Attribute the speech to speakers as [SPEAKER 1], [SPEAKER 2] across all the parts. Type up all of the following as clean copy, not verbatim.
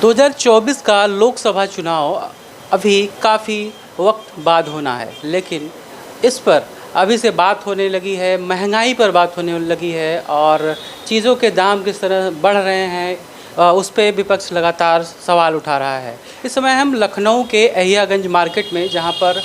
[SPEAKER 1] 2024 का लोकसभा चुनाव अभी काफ़ी वक्त बाद होना है, लेकिन इस पर अभी से बात होने लगी है, महंगाई पर बात होने लगी है और चीज़ों के दाम किस तरह बढ़ रहे हैं उस पर विपक्ष लगातार सवाल उठा रहा है। इस समय हम लखनऊ के अहियागंज मार्केट में, जहां पर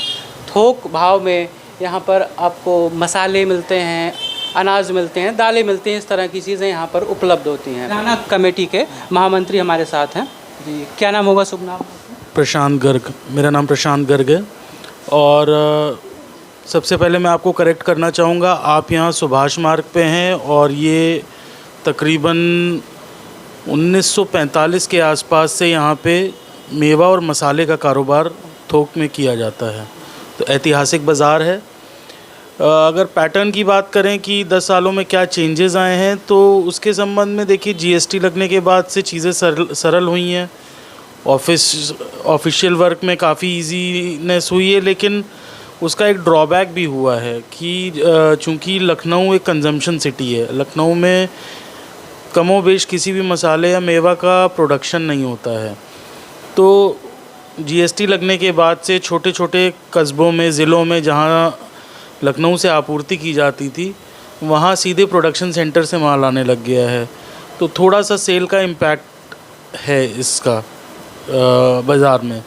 [SPEAKER 1] थोक भाव में यहाँ पर आपको मसाले मिलते हैं, अनाज मिलते हैं, दालें मिलती हैं, इस तरह की चीज़ें यहाँ पर उपलब्ध होती हैं। किराना कमेटी के महामंत्री हमारे साथ हैं जी। क्या नाम होगा, शुभ नाम?
[SPEAKER 2] प्रशांत गर्ग। मेरा नाम प्रशांत गर्ग है। और सबसे पहले मैं आपको करेक्ट करना चाहूँगा, आप यहाँ सुभाष मार्ग पे हैं और ये तकरीबन 1945 के आसपास से यहाँ पे मेवा और मसाले का कारोबार थोक में किया जाता है। तो ऐतिहासिक बाज़ार है। अगर पैटर्न की बात करें कि 10 सालों में क्या चेंजेस आए हैं, तो उसके संबंध में देखिए, जीएसटी लगने के बाद से चीज़ें सरल हुई हैं। ऑफिशियल वर्क में काफ़ी इजीनेस हुई है, लेकिन उसका एक ड्रॉबैक भी हुआ है कि चूँकि लखनऊ एक कंजम्पशन सिटी है, लखनऊ में कमोबेश किसी भी मसाले या मेवा का प्रोडक्शन नहीं होता है। तो जीएसटी लगने के बाद से छोटे छोटे कस्बों में, ज़िलों में जहाँ लखनऊ से आपूर्ति की जाती थी, वहाँ सीधे प्रोडक्शन सेंटर से माल आने लग गया है। तो थोड़ा सा सेल का इम्पैक्ट है इसका बाज़ार में।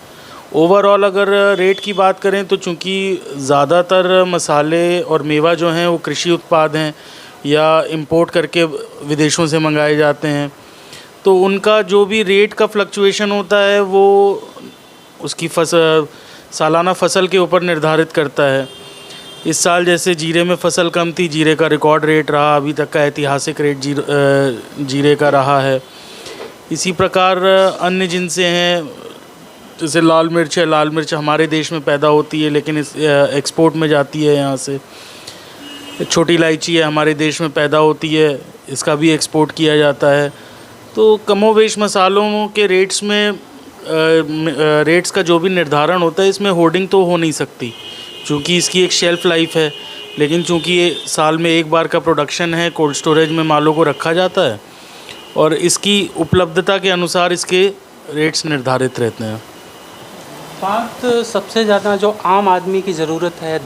[SPEAKER 2] ओवरऑल अगर रेट की बात करें तो चूँकि ज़्यादातर मसाले और मेवा जो हैं वो कृषि उत्पाद हैं या इंपोर्ट करके विदेशों से मंगाए जाते हैं, तो उनका जो भी रेट का फ्लक्चुएशन होता है वो उसकी सालाना फसल के ऊपर निर्धारित करता है। इस साल जैसे जीरे में फसल कम थी, जीरे का रिकॉर्ड रेट रहा, अभी तक का ऐतिहासिक रेट जीरे का रहा है। इसी प्रकार अन्य जिनसे हैं, जैसे लाल मिर्च है, लाल मिर्च हमारे देश में पैदा होती है लेकिन इस एक्सपोर्ट में जाती है यहाँ से। छोटी इलायची है, हमारे देश में पैदा होती है, इसका भी एक्सपोर्ट किया जाता है। तो कमोवेश मसालों के रेट्स में रेट्स का जो भी निर्धारण होता है, इसमें होर्डिंग तो हो नहीं सकती चूँकि इसकी एक शेल्फ़ लाइफ है। लेकिन चूँकि ये साल में एक बार का प्रोडक्शन है, कोल्ड स्टोरेज में मालों को रखा जाता है और इसकी उपलब्धता के अनुसार इसके रेट्स निर्धारित रहते हैं।
[SPEAKER 1] बात सबसे ज़्यादा जो आम आदमी की ज़रूरत है,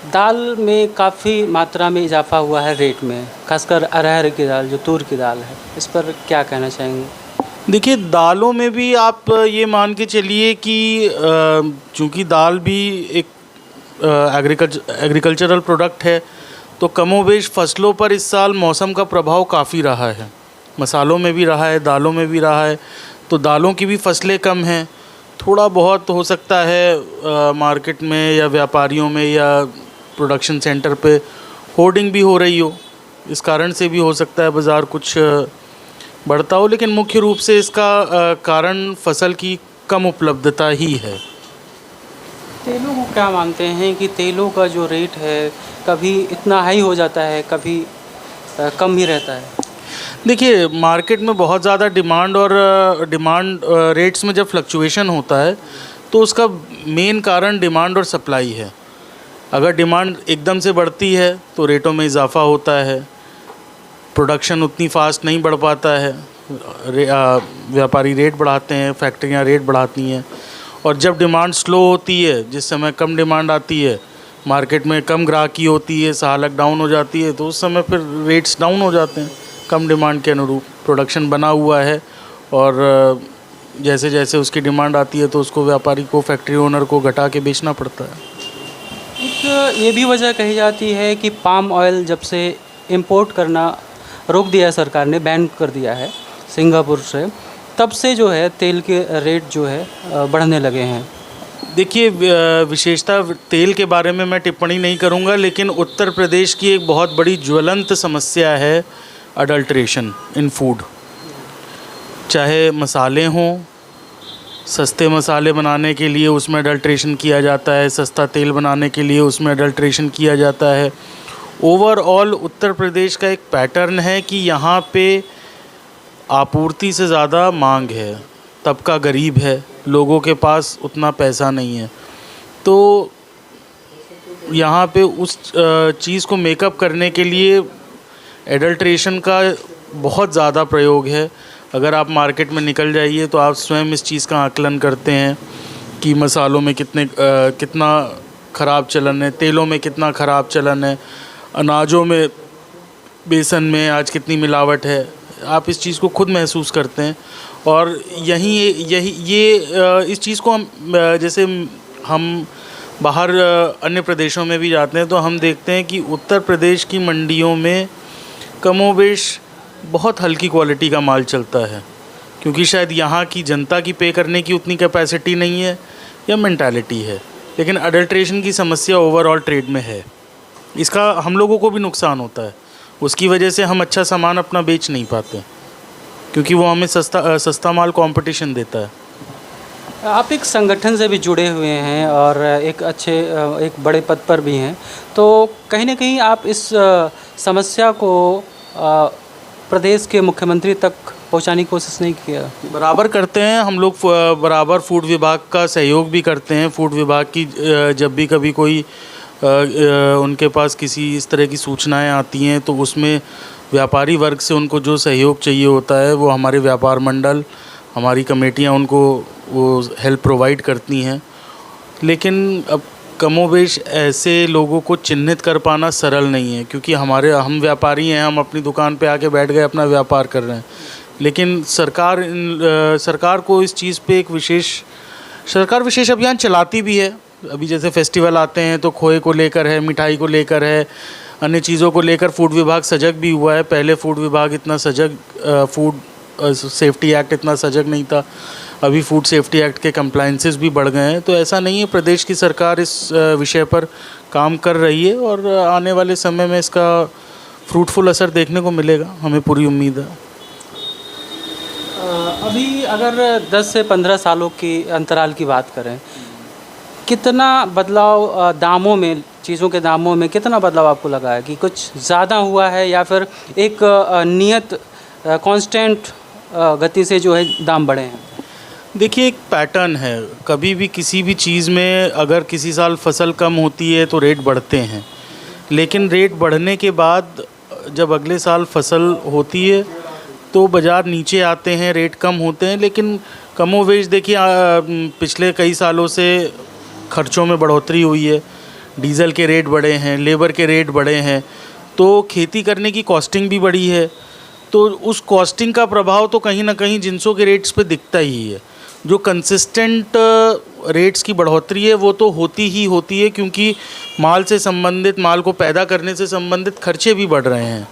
[SPEAKER 1] दाल में काफ़ी मात्रा में इजाफा हुआ है रेट में, खासकर अरहर की दाल, जो तूर की दाल है, इस पर क्या कहना चाहेंगे?
[SPEAKER 2] देखिए, दालों में भी आप ये मान के चलिए कि चूँकि दाल भी एक एग्रीकल्चरल प्रोडक्ट है, तो कमोबेश फसलों पर इस साल मौसम का प्रभाव काफ़ी रहा है। मसालों में भी रहा है, दालों में भी रहा है। तो दालों की भी फसलें कम हैं। थोड़ा बहुत हो सकता है मार्केट में या व्यापारियों में या प्रोडक्शन सेंटर पे होर्डिंग भी हो रही हो, इस कारण से भी हो सकता है बाज़ार कुछ बढ़ता हो, लेकिन मुख्य रूप से इसका कारण फसल की कम उपलब्धता ही है।
[SPEAKER 1] तेलों को क्या मानते हैं कि तेलों का जो रेट है कभी इतना हाई हो जाता है, कभी कम ही रहता है?
[SPEAKER 2] देखिए, मार्केट में बहुत ज़्यादा डिमांड रेट्स में जब फ्लक्चुएशन होता है तो उसका मेन कारण डिमांड और सप्लाई है। अगर डिमांड एकदम से बढ़ती है तो रेटों में इजाफा होता है, प्रोडक्शन उतनी फास्ट नहीं बढ़ पाता है, व्यापारी रेट बढ़ाते हैं, फैक्ट्रियां रेट बढ़ाती हैं। और जब डिमांड स्लो होती है, जिस समय कम डिमांड आती है, मार्केट में कम ग्राहकी होती है, सहालक डाउन हो जाती है, तो उस समय फिर रेट्स डाउन हो जाते हैं। कम डिमांड के अनुरूप प्रोडक्शन बना हुआ है और जैसे जैसे उसकी डिमांड आती है तो उसको व्यापारी को, फैक्ट्री ओनर को घटा के बेचना पड़ता है।
[SPEAKER 1] एक ये भी वजह कही जाती है कि पाम ऑयल जब से इंपोर्ट करना रोक दिया है सरकार ने, बैन कर दिया है सिंगापुर से, तब से जो है तेल के रेट जो है बढ़ने लगे हैं।
[SPEAKER 2] देखिए, विशेषता तेल के बारे में मैं टिप्पणी नहीं करूंगा, लेकिन उत्तर प्रदेश की एक बहुत बड़ी ज्वलंत समस्या है अडल्ट्रेशन इन फूड। चाहे मसाले हों, सस्ते मसाले बनाने के लिए उसमें अडल्ट्रेशन किया जाता है, सस्ता तेल बनाने के लिए उसमें अडल्ट्रेशन किया जाता है। ओवरऑल उत्तर प्रदेश का एक पैटर्न है कि यहाँ पे आपूर्ति से ज़्यादा मांग है, तबका गरीब है, लोगों के पास उतना पैसा नहीं है, तो यहाँ पे उस चीज़ को मेकअप करने के लिए एडल्ट्रेशन का बहुत ज़्यादा प्रयोग है। अगर आप मार्केट में निकल जाइए तो आप स्वयं इस चीज़ का आकलन करते हैं कि मसालों में कितना ख़राब चलन है, तेलों में कितना ख़राब चलन है, अनाजों में, बेसन में आज कितनी मिलावट है। आप इस चीज़ को खुद महसूस करते हैं। और इस चीज़ को हम जैसे हम बाहर अन्य प्रदेशों में भी जाते हैं तो हम देखते हैं कि उत्तर प्रदेश की मंडियों में कमोबेश बहुत हल्की क्वालिटी का माल चलता है, क्योंकि शायद यहाँ की जनता की पे करने की उतनी कैपेसिटी नहीं है या मेंटालिटी है। लेकिन अडल्ट्रेशन की समस्या ओवरऑल ट्रेड में है। इसका हम लोगों को भी नुकसान होता है। उसकी वजह से हम अच्छा सामान अपना बेच नहीं पाते, क्योंकि वो हमें सस्ता माल कंपटीशन देता है।
[SPEAKER 1] आप एक संगठन से भी जुड़े हुए हैं और एक बड़े पद पर भी हैं, तो कहीं ना कहीं आप इस समस्या को प्रदेश के मुख्यमंत्री तक पहुंचाने की कोशिश नहीं किया?
[SPEAKER 2] बराबर करते हैं हम लोग, बराबर फूड विभाग का सहयोग भी करते हैं। फूड विभाग की जब भी कभी कोई उनके पास किसी इस तरह की सूचनाएं आती हैं तो उसमें व्यापारी वर्ग से उनको जो सहयोग चाहिए होता है वो हमारे व्यापार मंडल, हमारी कमेटियां उनको वो हेल्प प्रोवाइड करती हैं। लेकिन अब कमोबेश ऐसे लोगों को चिन्हित कर पाना सरल नहीं है, क्योंकि हम व्यापारी हैं, हम अपनी दुकान पे आके बैठ गए, अपना व्यापार कर रहे हैं। लेकिन सरकार को इस चीज़ पे सरकार विशेष अभियान चलाती भी है। अभी जैसे फेस्टिवल आते हैं तो खोए को लेकर है, मिठाई को लेकर है, अन्य चीज़ों को लेकर फूड विभाग सजग भी हुआ है। पहले फूड विभाग इतना सजग, फूड सेफ्टी एक्ट इतना सजग नहीं था। अभी फूड सेफ्टी एक्ट के कंप्लायंसेस भी बढ़ गए हैं। तो ऐसा नहीं है, प्रदेश की सरकार इस विषय पर काम कर रही है और आने वाले समय में इसका फ्रूटफुल असर देखने को मिलेगा, हमें पूरी उम्मीद है।
[SPEAKER 1] अभी अगर 10 से 15 सालों की अंतराल की बात करें, कितना बदलाव दामों में, चीज़ों के दामों में कितना बदलाव आपको लगा है? कि कुछ ज़्यादा हुआ है या फिर एक नियत कांस्टेंट गति से जो है दाम बढ़े हैं?
[SPEAKER 2] देखिए, एक पैटर्न है। कभी भी किसी भी चीज़ में अगर किसी साल फसल कम होती है तो रेट बढ़ते हैं, लेकिन रेट बढ़ने के बाद जब अगले साल फसल होती है तो बाज़ार नीचे आते हैं, रेट कम होते हैं। लेकिन कमोवेश देखिए पिछले कई सालों से खर्चों में बढ़ोतरी हुई है, डीज़ल के रेट बढ़े हैं, लेबर के रेट बढ़े हैं, तो खेती करने की कॉस्टिंग भी बढ़ी है। तो उस कॉस्टिंग का प्रभाव तो कहीं ना कहीं जिंसों के रेट्स पे दिखता ही है। जो कंसिस्टेंट रेट्स की बढ़ोतरी है वो तो होती ही होती है, क्योंकि माल से संबंधित, माल को पैदा करने से संबंधित खर्चे भी बढ़ रहे हैं।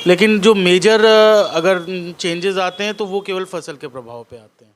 [SPEAKER 2] लेकिन जो मेजर अगर चेंजेस आते हैं तो वो केवल फसल के प्रभाव पे आते हैं।